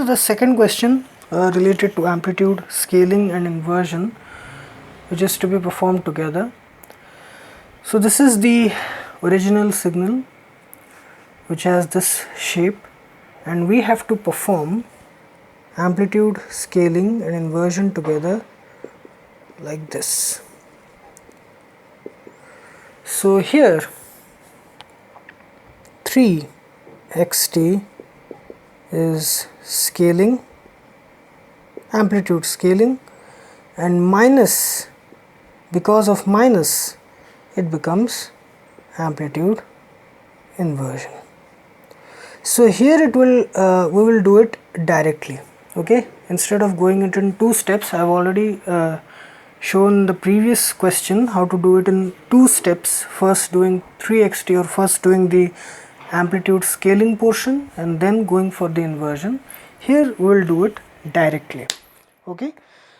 the second question related to amplitude, scaling and inversion, which is to be performed together. So this is the original signal which has this shape, and we have to perform amplitude, scaling and inversion together like this. So here 3xt is scaling, amplitude scaling, and minus, because of minus it becomes amplitude inversion. So here it will we will do it directly. Okay, instead of going into in two steps, I have already shown the previous question how to do it in two steps, first doing 3xt or first doing the amplitude scaling portion and then going for the inversion. Here we will do it directly. Okay,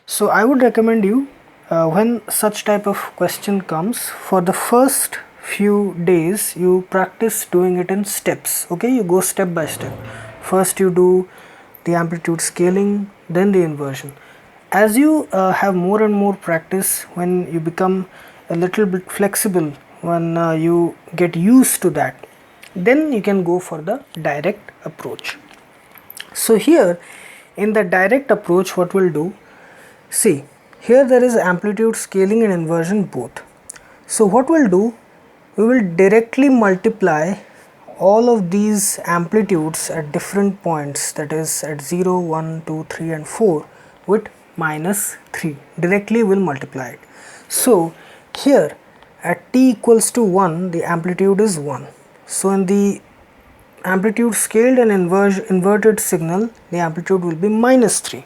so I would recommend you when such type of question comes, for the first few days you practice doing it in steps. Okay, you go step by step. First you do the amplitude scaling, then the inversion. As you have more and more practice, when you become a little bit flexible, when you get used to that, then you can go for the direct approach. So here in the direct approach, what we'll do, see here there is amplitude scaling and inversion both. So what we'll do, we will directly multiply all of these amplitudes at different points, that is at 0, 1, 2, 3 and 4 with minus 3. Directly will multiply it. So here at t equals to 1, the amplitude is 1. So in the amplitude scaled and inverted signal, the amplitude will be minus 3.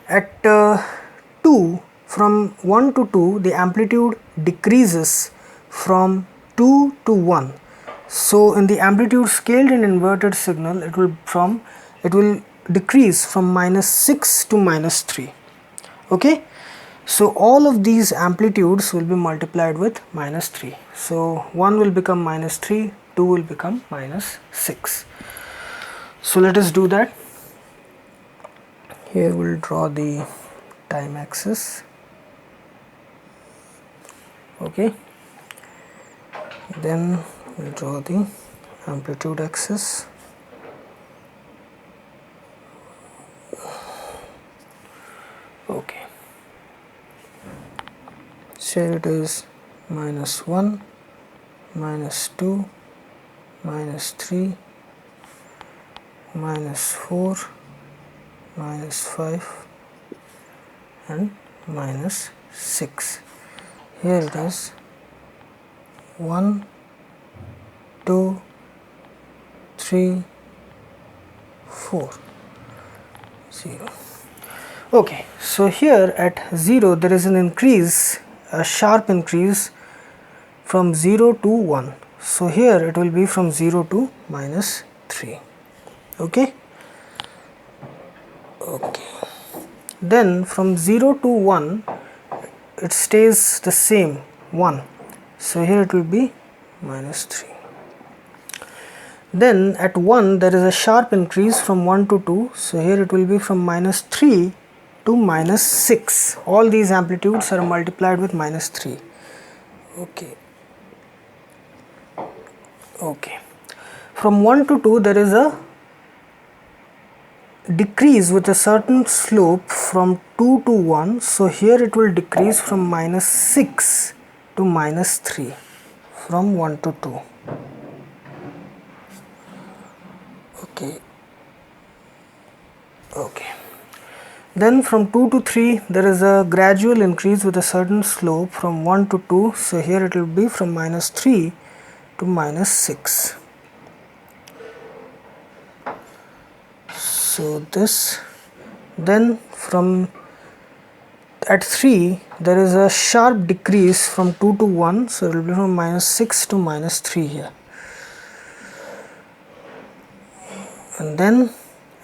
At 2, from 1 to 2, the amplitude decreases from 2 to 1. So in the amplitude scaled and inverted signal, it will decrease from minus 6 to minus 3. Okay, so all of these amplitudes will be multiplied with minus 3. So 1 will become minus 3, 2 will become minus 6. So let us do that. Here we'll draw the time axis. Okay, then we'll draw the amplitude axis. Okay, so here it is minus 1, minus 2, minus 3, minus 4, minus 5 and minus 6. Here it is 1, 2, 3, 4, 0. Okay, so here at 0 there is an increase, a sharp increase from 0 to 1. So here it will be from 0 to minus 3. Okay. Okay. Then from 0 to 1 it stays the same, 1. So here it will be minus 3. Then at 1 there is a sharp increase from 1 to 2. So here it will be from minus 3 to minus 6. All these amplitudes are multiplied with minus 3. Okay. Okay. From 1 to 2 there is a decrease with a certain slope from 2 to 1. So here it will decrease from minus 6 to minus 3 from 1 to 2. Okay. Okay. Then from 2 to 3 there is a gradual increase with a certain slope from 1 to 2. So here it will be from minus 3 to minus 6. So this, then from at 3 there is a sharp decrease from 2 to 1. So it will be from minus 6 to minus 3 here. And then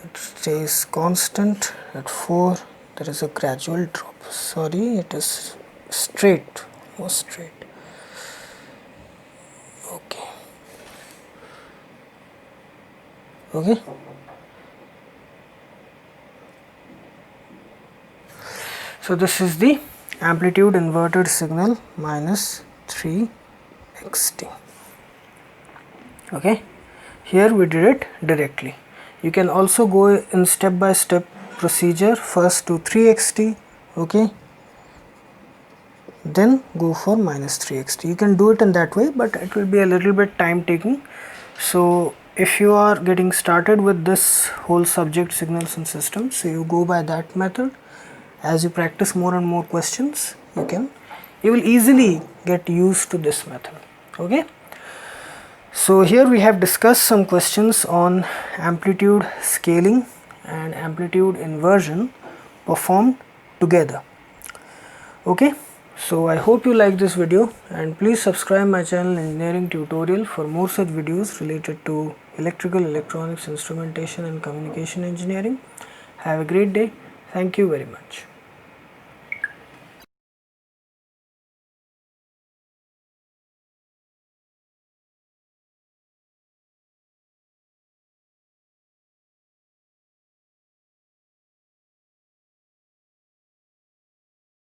it stays constant. At 4 there is a gradual drop. Sorry, it is straight, more straight. Okay. Okay. So this is the amplitude inverted signal minus 3xt. Okay, here we did it directly. You can also go in step by step procedure, first to 3xt, okay, then go for minus 3xt. You can do it in that way, but it will be a little bit time taking. So if you are getting started with this whole subject, signals and systems, so you go by that method. As you practice more and more questions, you will easily get used to this method. Okay, so here we have discussed some questions on amplitude scaling and amplitude inversion performed together. Okay, so I hope you like this video, and please subscribe my channel Engineering Tutorial for more such videos related to electrical, electronics, instrumentation and communication engineering. Have a great day. Thank you very much.